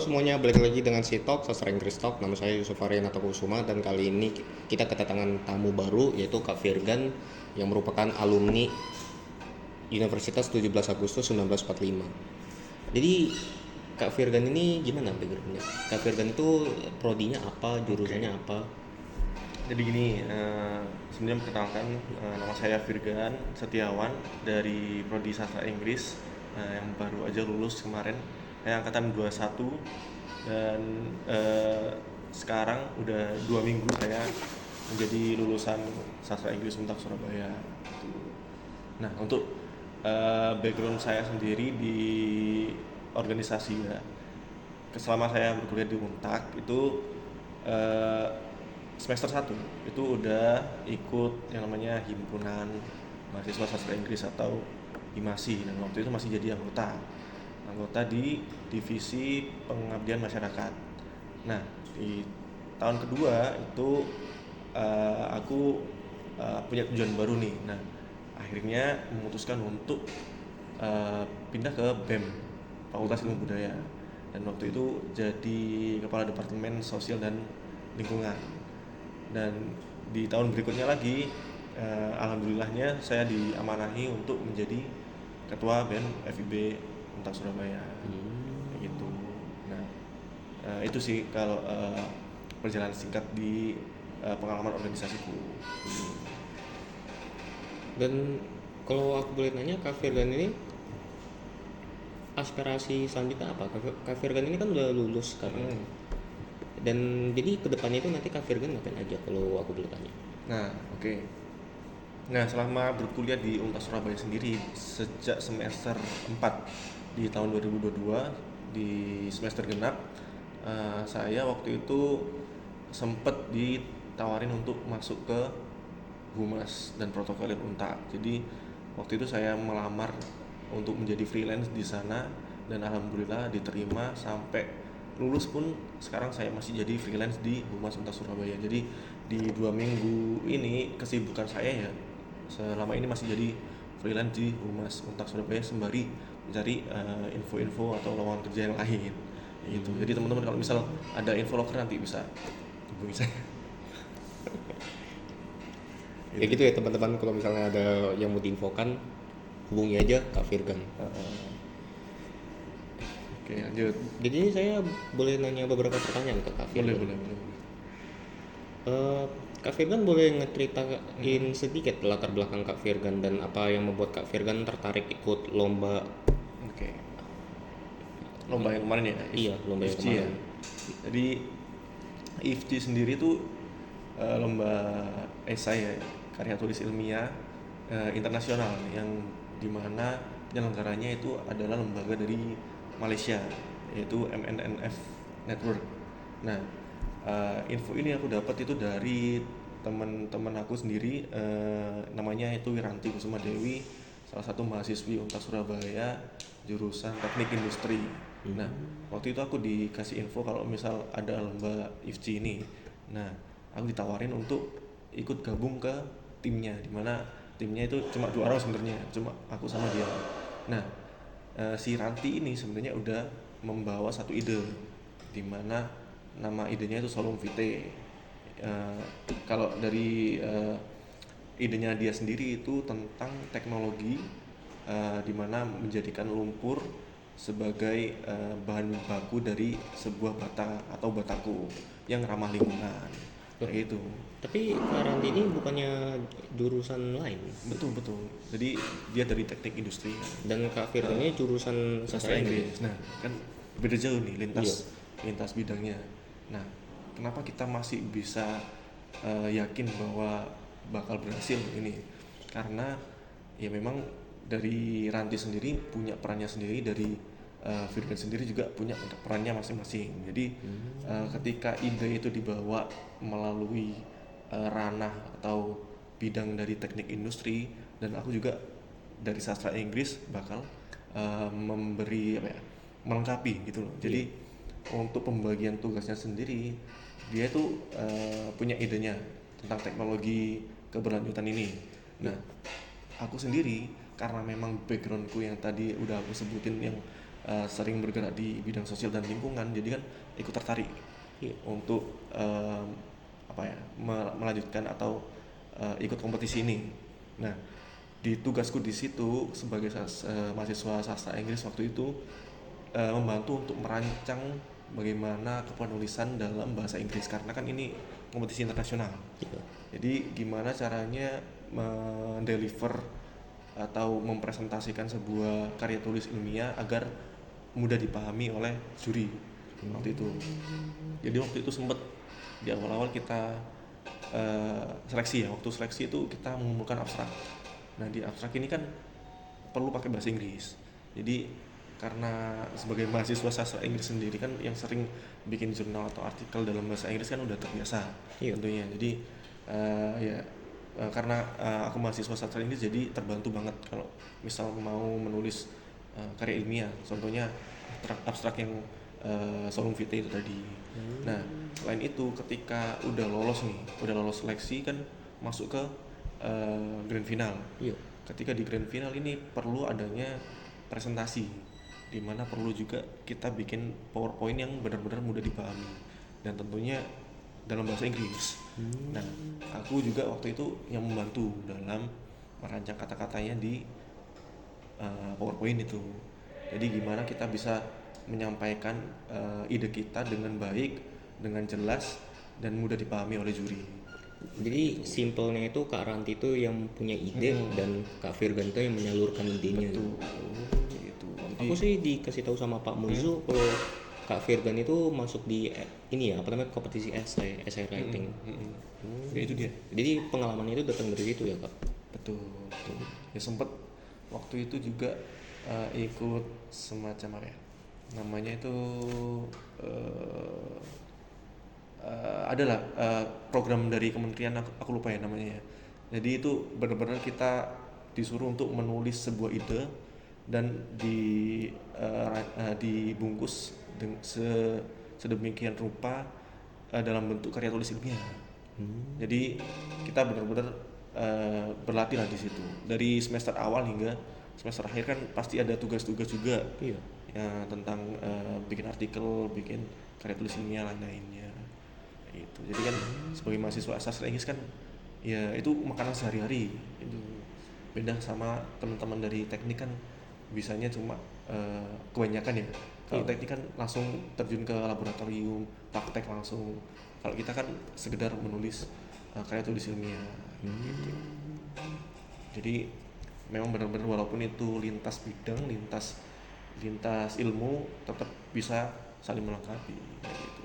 Halo semuanya, balik lagi dengan si Talk, Sastra Inggris Talk. Nama saya Yusuf Arianata Kusuma dan kali ini kita kedatangan tamu baru yaitu Kak Virgan yang merupakan alumni Universitas 17 Agustus 1945. Jadi Kak Virgan ini gimana backgroundnya? Kak Virgan itu prodinya apa, Oke, jurusannya apa? jadi gini, sebelumnya perkenalkan, nama saya Virgan Setiawan dari Prodi Sastra Inggris, yang baru aja lulus kemarin. Saya angkatan 21 dan sekarang udah 2 minggu saya menjadi lulusan Sastra Inggris Untak Surabaya. Gitu. Nah, untuk background saya sendiri di organisasi ya, selama saya berkuliah di Untak itu eh, semester 1 itu udah ikut yang namanya himpunan mahasiswa sastra Inggris atau HIMASI, dan waktu itu masih jadi anggota di divisi pengabdian masyarakat. Nah, di tahun kedua itu aku punya tujuan baru nih. Nah, akhirnya memutuskan untuk pindah ke BEM, Fakultas Ilmu Budaya, dan waktu itu jadi kepala departemen sosial dan lingkungan. Dan di tahun berikutnya lagi, alhamdulillahnya saya diamanahi untuk menjadi ketua BEM FIB Untak Surabaya, kayak gitu. Nah, itu sih kalau perjalanan singkat di pengalaman organisasiku. Dan kalau aku boleh nanya, Kak Virgan ini aspirasi selanjutnya apa? Kak Virgan ini kan udah lulus sekarang. Mm. Dan jadi kedepannya itu nanti Kak Virgan ngapain aja kalau aku boleh tanya? Nah, oke. Nah, selama berkuliah di Untas Surabaya sendiri sejak semester 4 di tahun 2022 di semester genap, saya waktu itu sempat ditawarin untuk masuk ke Humas dan Protokoler Untak. Jadi waktu itu saya melamar untuk menjadi freelance di sana, dan alhamdulillah diterima sampai lulus pun. Sekarang saya masih jadi freelance di Humas Untak Surabaya. Jadi di 2 minggu ini kesibukan saya ya selama ini masih jadi freelance di Humas Untak Surabaya sembari mencari info-info atau lowongan kerja yang lain gitu. Jadi teman-teman kalau misal ada info loker nanti bisa hubungi saya. Ya Gitu. gitu ya teman-teman, kalau misalnya ada yang mau diinfokan hubungi aja Kak Virgan. Oke, lanjut. Jadi ini saya boleh nanya beberapa pertanyaan ke Kak Boleh, Virgan. boleh, boleh. Eh, Kak Virgan boleh ngeceritain sedikit latar belakang Kak Virgan dan apa yang membuat Kak Virgan tertarik ikut lomba, Oke. Lomba yang kemarin ya, iya lomba yang IFC ya. kemarin. Jadi IFC sendiri itu lomba esai ya, karya tulis ilmiah internasional, yang dimana penyelenggaranya itu adalah lembaga dari Malaysia, yaitu MNNF Network. Nah, info ini aku dapat itu dari teman-teman aku sendiri, namanya itu Wiranti Kusuma Dewi, salah satu mahasiswi Untas Surabaya jurusan Teknik Industri. Nah, waktu itu aku dikasih info kalau misal ada lomba IFC ini. Nah, aku ditawarin untuk ikut gabung ke timnya, dimana timnya itu cuma 2 orang sebenarnya, cuma aku sama dia. Nah, si Ranti ini sebenarnya udah membawa satu ide, dimana nama idenya itu Solung Vitae. Kalau dari idenya dia sendiri itu tentang teknologi, dimana menjadikan lumpur sebagai bahan baku dari sebuah bata atau bataku yang ramah lingkungan, Loh, kayak gitu. tapi Kak Randy ini bukannya jurusan lain Betul, betul. Jadi dia dari teknik industri kan. dan Kak Virgan ini jurusan Sastra sastra Inggris. Inggris. Nah, kan beda jauh nih Iya. lintas bidangnya. Nah, kenapa kita masih bisa yakin bahwa bakal berhasil ini? Karena ya memang dari Ranti sendiri punya perannya sendiri, dari Virgan sendiri juga punya perannya masing-masing. Jadi ketika ide itu dibawa melalui ranah atau bidang dari teknik industri, dan aku juga dari sastra Inggris bakal memberi apa ya, melengkapi gitu loh. Iya. Jadi untuk pembagian tugasnya sendiri, dia itu punya idenya tentang teknologi keberlanjutan ini. Nah, aku sendiri karena memang backgroundku yang tadi udah aku sebutin, yang sering bergerak di bidang sosial dan lingkungan, jadi kan ikut tertarik untuk melanjutkan atau ikut kompetisi ini. Nah, di tugasku di situ sebagai mahasiswa sastra Inggris waktu itu membantu untuk merancang bagaimana kepenulisan dalam bahasa Inggris, karena kan ini kompetisi internasional. Jadi gimana caranya mendeliver atau mempresentasikan sebuah karya tulis ilmiah agar mudah dipahami oleh juri waktu itu. Jadi waktu itu sempat di awal-awal kita seleksi ya. Waktu seleksi itu kita mengumpulkan abstrak. Nah, di abstrak ini kan perlu pakai bahasa Inggris. Jadi karena sebagai mahasiswa sastra Inggris sendiri kan yang sering bikin jurnal atau artikel dalam bahasa Inggris kan udah terbiasa tentunya. Jadi karena aku mahasiswa sastra Inggris, jadi terbantu banget kalau misal mau menulis karya ilmiah, contohnya abstrak yang Solung Vitae itu tadi. Nah, selain itu ketika udah lolos seleksi kan masuk ke grand final. Ketika di grand final ini perlu adanya presentasi, di mana perlu juga kita bikin PowerPoint yang benar-benar mudah dipahami dan tentunya dalam bahasa Inggris. Nah, aku juga waktu itu yang membantu dalam merancang kata-katanya di PowerPoint itu. Jadi gimana kita bisa menyampaikan ide kita dengan baik, dengan jelas dan mudah dipahami oleh juri. Jadi simpelnya itu Kak Ranti itu yang punya ide dan Kak Virgan itu yang menyalurkan idenya. Betul. Gitu. Jadi, aku sih dikasih tahu sama Pak Muzo kalau Kak Virgan itu masuk di ini ya, apa namanya, kompetisi essay writing. Ya itu dia. Jadi pengalamannya itu datang dari situ ya Kak. Betul. Ya sempat waktu itu juga ikut semacam apa ya? Namanya itu adalah program dari kementerian, aku lupa ya namanya ya. Jadi itu benar-benar kita disuruh untuk menulis sebuah ide dan dibungkus sedemikian rupa dalam bentuk karya tulis ilmiah. Jadi kita benar-benar berlatih lah di situ. Dari semester awal hingga semester akhir kan pasti ada tugas-tugas juga. Ya, tentang bikin artikel, bikin karya tulis ilmiah lainnya. Itu. Jadi kan sebagai mahasiswa sastra Inggris kan ya itu makanan sehari-hari. Itu beda sama teman-teman dari teknik kan bisanya cuma kebanyakan ya. Kalau teknik kan langsung terjun ke laboratorium, praktek langsung. Kalau kita kan sekedar menulis karya tulis ilmiah gitu. Jadi memang benar-benar walaupun itu lintas bidang, lintas ilmu, tetap bisa saling melengkapi gitu.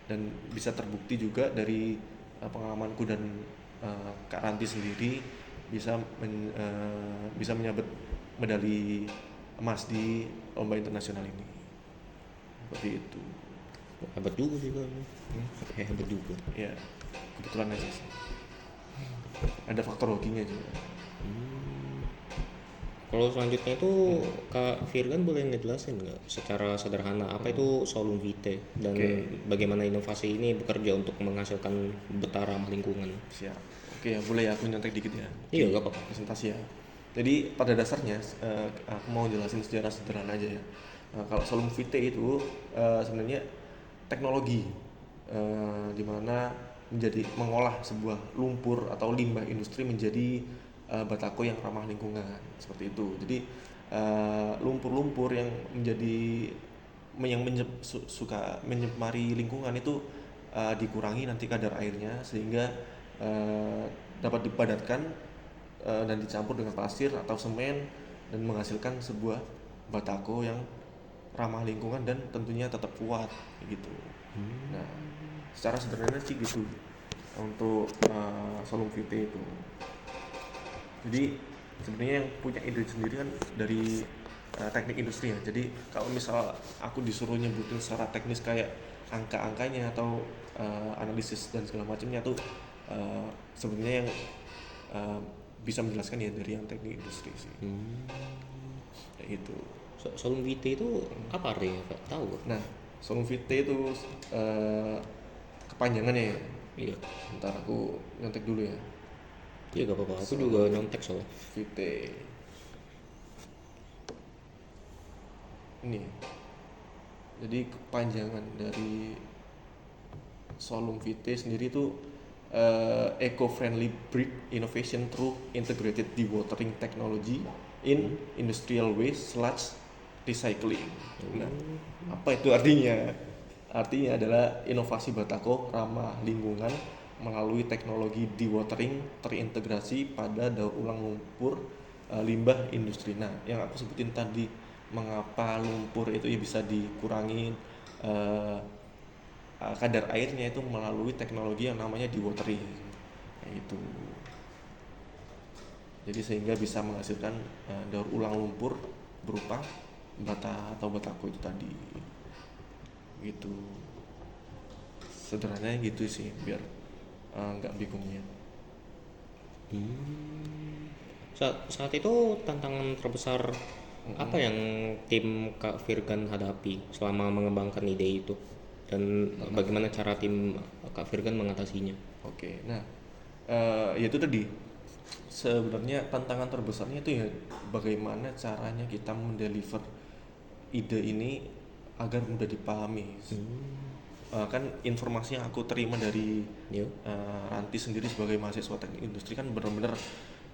Dan bisa terbukti juga dari pengalamanku dan Kak Ranti sendiri bisa menyabet medali emas di lomba internasional ini. Seperti itu. Hebat juga sih Kak. Hebat juga. Ya, kebetulan aja sih. Ada faktor hokinya juga. Kalau selanjutnya itu Kak Virgan boleh ngejelasin nggak secara sederhana apa itu Solung Vitae dan bagaimana inovasi ini bekerja untuk menghasilkan betara ramah lingkungan? Siap. Oke, boleh ya aku nyontek dikit ya. Iya, nggak apa-apa. Presentasi ya. Jadi pada dasarnya aku mau jelasin secara sederhana aja ya. Kalau Solung Vitae itu sebenarnya teknologi di mana mengolah sebuah lumpur atau limbah industri menjadi batako yang ramah lingkungan, seperti itu. Jadi lumpur-lumpur yang suka menyemari lingkungan itu dikurangi nanti kadar airnya sehingga dapat dipadatkan dan dicampur dengan pasir atau semen dan menghasilkan sebuah batako yang ramah lingkungan dan tentunya tetap kuat gitu. Nah, secara sederhana sih gitu untuk Solung Vitae itu. Jadi sebenarnya yang punya ide sendiri kan dari teknik industri ya. Jadi kalau misal aku disuruh nyebutin secara teknis kayak angka-angkanya atau analisis dan segala macamnya tuh sebenarnya yang bisa menjelaskan ya dari yang teknik industri sih. Kayak gitu. Solung Vitae itu apa artinya Pak? Tahu? Nah, Solung Vitae itu kepanjangannya ya. Iya. Ntar aku nyontek dulu ya. Iya gak apa-apa, aku juga nyontek soalnya. Vitae. ini. Jadi kepanjangan dari Solum Vitae sendiri itu eco-friendly brick innovation through integrated dewatering technology in industrial waste/recycling. Nah, apa itu artinya? Artinya adalah inovasi batako ramah lingkungan melalui teknologi dewatering terintegrasi pada daur ulang lumpur limbah industri. Nah, yang aku sebutin tadi, mengapa lumpur itu ya bisa dikurangi kadar airnya itu melalui teknologi yang namanya dewatering, kayak gitu. Jadi sehingga bisa menghasilkan daur ulang lumpur berupa bata atau batako itu tadi, gitu. Sederhananya gitu sih, biar nggak bingungnya. Saat itu tantangan terbesar apa yang tim Kak Virgan hadapi selama mengembangkan ide itu, dan bagaimana cara tim Kak Virgan mengatasinya? Oke, nah ya itu tadi, sebenarnya tantangan terbesarnya itu ya bagaimana caranya kita mendeliver ide ini agar mudah dipahami. Kan informasi yang aku terima dari Iya. Ranti sendiri sebagai mahasiswa teknik industri kan benar-benar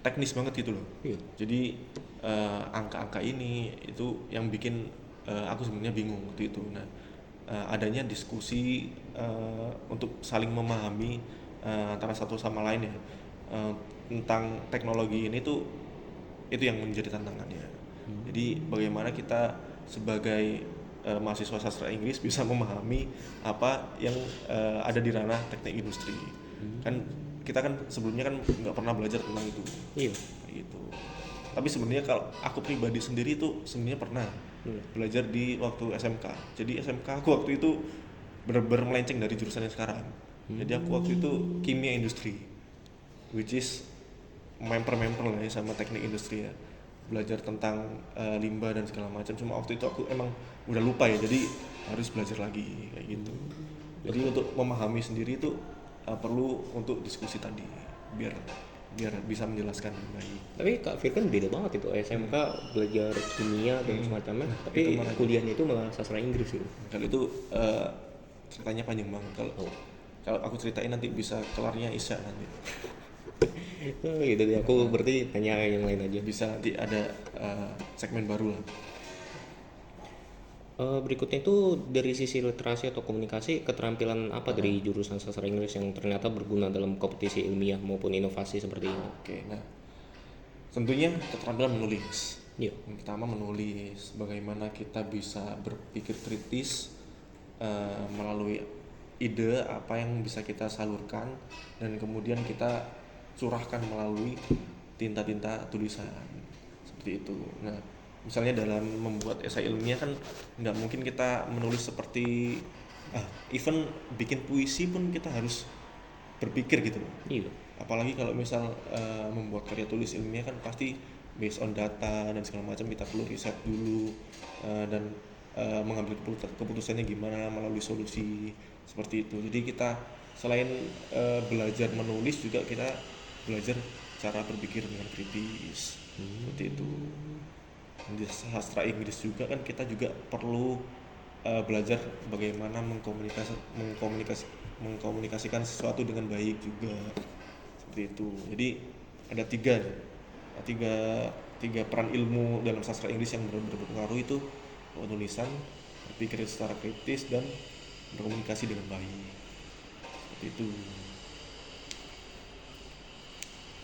teknis banget gitu loh. Iya. Jadi angka-angka ini itu yang bikin aku sebenarnya bingung waktu itu. Nah, adanya diskusi untuk saling memahami antara satu sama lain ya tentang teknologi ini tuh, itu yang menjadi tantangannya. Jadi bagaimana kita sebagai mahasiswa sastra Inggris bisa memahami apa yang ada di ranah teknik industri. Kan kita kan sebelumnya kan nggak pernah belajar tentang itu. Iya. Kayak gitu. Tapi sebenarnya kalau aku pribadi sendiri tuh sebenarnya pernah belajar di waktu SMK. Jadi SMK aku waktu itu benar-benar melenceng dari jurusan yang sekarang. Jadi aku waktu itu kimia industri, which is memper-memper lah ya sama teknik industri ya, belajar tentang limbah dan segala macam. Cuma waktu itu aku emang udah lupa ya, jadi harus belajar lagi kayak gitu. Jadi untuk memahami sendiri itu perlu untuk diskusi tadi, biar bisa menjelaskan dengan baik. Tapi Kak Virgan beda banget itu, SMK belajar kimia dan semacamnya, itu tapi malah kuliahnya itu malah sastra Inggris gitu. Kalau itu ceritanya panjang banget. Kalau aku ceritain nanti bisa kelarnya Isya nanti. Gitu deh, aku berarti tanya yang lain aja. Bisa nanti ada segmen baru lah. Berikutnya itu dari sisi literasi atau komunikasi, keterampilan apa dari jurusan sastra Inggris yang ternyata berguna dalam kompetisi ilmiah maupun inovasi seperti ini? Oke, nah tentunya keterampilan menulis. Iya. Yang pertama menulis, bagaimana kita bisa berpikir kritis melalui ide apa yang bisa kita salurkan dan kemudian kita curahkan melalui tinta-tinta tulisan seperti itu. Nah, misalnya dalam membuat esai ilmiah kan nggak mungkin kita menulis seperti even bikin puisi pun kita harus berpikir gitu loh. Iya. Apalagi kalau misal membuat karya tulis ilmiah kan pasti based on data dan segala macam, kita perlu riset dulu dan mengambil keputusannya gimana melalui solusi seperti itu. Jadi kita selain belajar menulis juga kita belajar cara berpikir dengan kritis seperti itu. Di sastra Inggris juga kan kita juga perlu belajar bagaimana mengkomunikasikan sesuatu dengan baik juga seperti itu. Jadi ada tiga peran ilmu dalam sastra Inggris yang benar-benar berpengaruh, itu penulisan, berpikir secara kritis, dan berkomunikasi dengan baik seperti itu.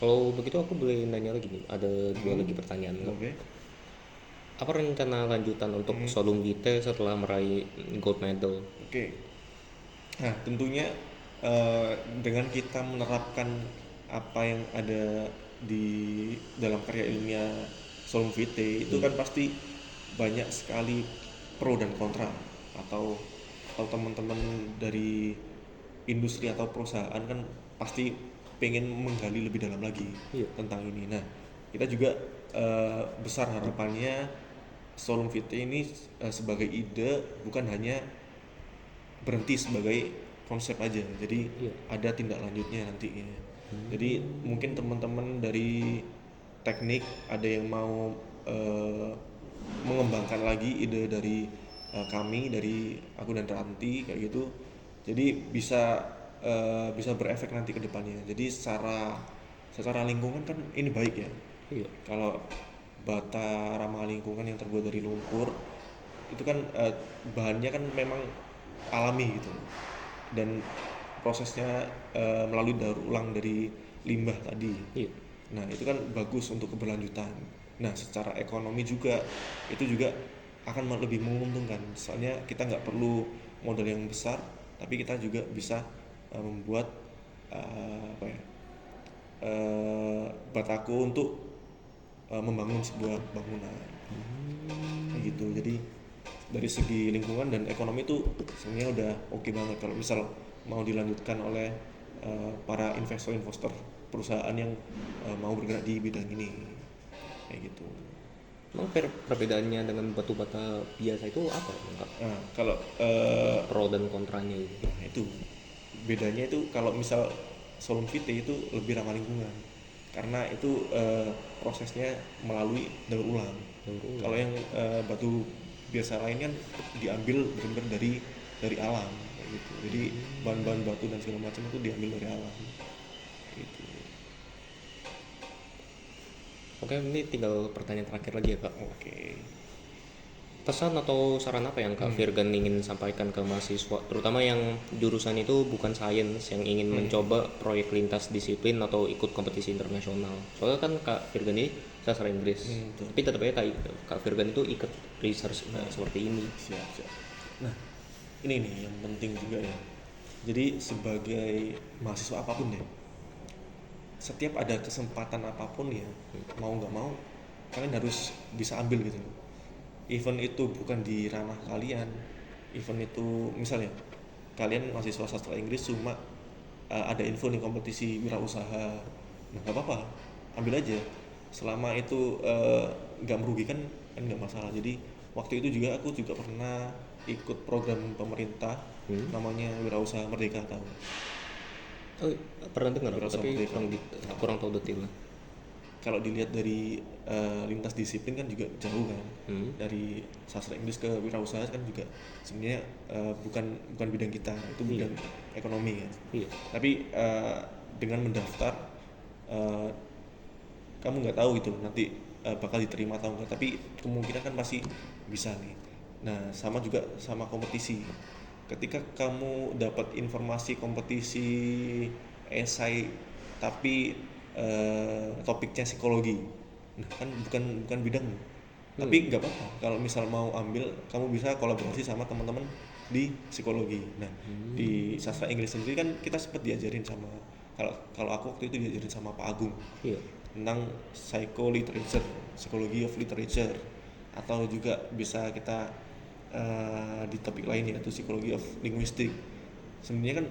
Kalau begitu aku boleh nanya lagi nih, ada dua lagi pertanyaan. Oke. Apa rencana lanjutan untuk Solum Vitae setelah meraih gold medal? Oke. Nah, tentunya dengan kita menerapkan apa yang ada di dalam karya ilmiah Solum Vitae itu kan pasti banyak sekali pro dan kontra, atau teman-teman dari industri atau perusahaan kan pasti pengen menggali lebih dalam lagi tentang ini. Nah, kita juga besar harapannya Solum Vitae ini sebagai ide bukan hanya berhenti sebagai konsep aja, jadi ada tindak lanjutnya nanti. Jadi mungkin teman-teman dari teknik ada yang mau mengembangkan lagi ide dari kami, dari aku dan Ranti kayak gitu. Jadi bisa berefek nanti ke depannya. Jadi secara lingkungan kan ini baik ya. Iya. Kalau bata ramah lingkungan yang terbuat dari lumpur itu kan bahannya kan memang alami gitu, dan prosesnya melalui daur ulang dari limbah tadi. Iya. Nah itu kan bagus untuk keberlanjutan. Nah secara ekonomi juga itu juga akan lebih menguntungkan, soalnya kita nggak perlu modal yang besar, tapi kita juga bisa membuat apa ya, bataku untuk membangun sebuah bangunan kayak gitu. Jadi dari segi lingkungan dan ekonomi itu sebenarnya udah oke banget kalau misal mau dilanjutkan oleh para investor-investor perusahaan yang mau bergerak di bidang ini kayak gitu. Emang perbedaannya dengan batu bata biasa itu apa ya, Kak? Nah kalau Pro dan kontranya itu. nah itu bedanya itu kalau misal Solon Vitae itu lebih ramah lingkungan karena itu prosesnya melalui daur ulang. Daur ulang. Kalau yang batu biasa lain kan diambil benar-benar dari alam kayak gitu. Jadi bahan-bahan batu dan segala macam itu diambil dari alam gitu. Oke, ini tinggal pertanyaan terakhir lagi ya, Kak. Oke. Pesan atau saran apa yang Kak Virgan ingin sampaikan ke mahasiswa, terutama yang jurusan itu bukan sains, yang ingin mencoba proyek lintas disiplin atau ikut kompetisi internasional? Soalnya kan Kak Virgan ini sastra Inggris, Betul. tapi tetap aja Kak Virgan itu ikut research seperti ini. Siap. Nah ini nih yang penting juga ya. Jadi sebagai mahasiswa apapun ya, setiap ada kesempatan apapun ya, mau nggak mau kalian harus bisa ambil gitu loh. Event itu bukan di ranah kalian, event itu misalnya kalian mahasiswa sastra Inggris cuma ada info nih kompetisi wirausaha, nah nggak apa-apa, ambil aja selama itu nggak merugikan kan nggak masalah. Jadi waktu itu juga aku juga pernah ikut program pemerintah namanya Wirausaha Merdeka, tahu? Oh, pernah dengar Wirausaha tapi Merdeka. kurang tahu detailnya. Kalau dilihat dari lintas disiplin kan juga jauh kan, dari sastra Inggris ke wirausaha kan juga sebenarnya bukan bidang kita, itu bidang ekonomi kan. Iya. Tapi dengan mendaftar kamu nggak tahu itu nanti bakal diterima atau enggak, tapi kemungkinan kan pasti bisa nih. Nah sama juga sama kompetisi, ketika kamu dapat informasi kompetisi esai tapi topiknya psikologi, nah kan bukan bidangmu, tapi nggak apa-apa kalau misal mau ambil, kamu bisa kolaborasi sama teman-teman di psikologi. Nah di sastra Inggris sendiri kan kita sempat diajarin sama, kalau aku waktu itu diajarin sama Pak Agung Iya. tentang psychology of literature, atau juga bisa kita di topik lain yaitu psikologi of linguistik. Sebenarnya kan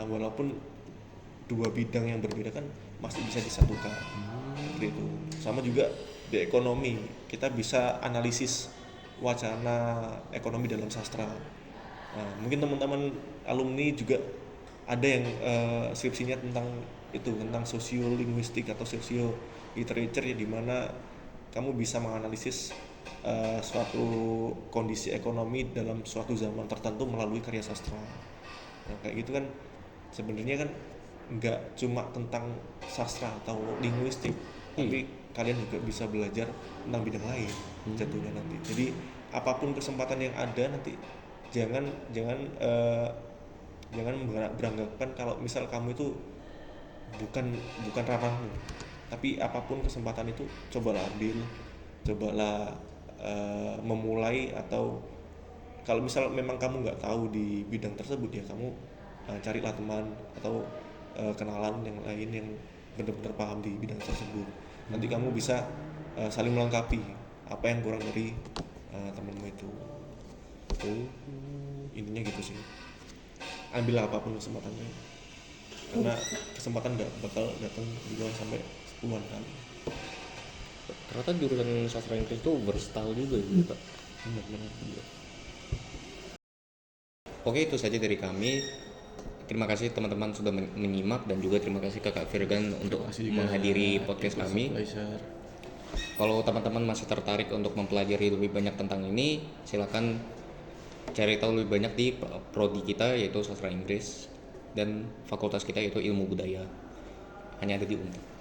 walaupun dua bidang yang berbeda kan masih bisa disatukan gitu. Sama juga di ekonomi kita bisa analisis wacana ekonomi dalam sastra. Nah, mungkin teman-teman alumni juga ada yang skripsinya tentang itu, tentang sosiolinguistik atau sosio literature, ya dimana kamu bisa menganalisis suatu kondisi ekonomi dalam suatu zaman tertentu melalui karya sastra. Nah, kayak gitu kan sebenarnya kan nggak cuma tentang sastra atau linguistik, tapi kalian juga bisa belajar tentang bidang lain jatuhnya nanti. Jadi apapun kesempatan yang ada nanti, jangan beranggapan kalau misal kamu itu bukan ranahmu, tapi apapun kesempatan itu cobalah ambil, cobalah memulai. Atau kalau misal memang kamu nggak tahu di bidang tersebut, ya kamu carilah teman atau kenalan yang lain yang benar-benar paham di bidang tersebut. Nanti kamu bisa saling melengkapi apa yang kurang dari temanmu itu. Intinya gitu sih, ambillah apapun kesempatannya, karena kesempatan nggak bakal datang juga sampai 10-an kali. Ternyata jurusan sastra Inggris itu versatile juga gitu, Kak. Benar-benar. Oke, itu saja dari kami. Terima kasih teman-teman sudah menyimak, dan juga terima kasih ke Kak Virgan untuk menghadiri podcast kami. Pleasure. Kalau teman-teman masih tertarik untuk mempelajari lebih banyak tentang ini, silakan cari tahu lebih banyak di prodi kita yaitu sastra Inggris dan fakultas kita yaitu ilmu budaya. Hanya ada di Unpad.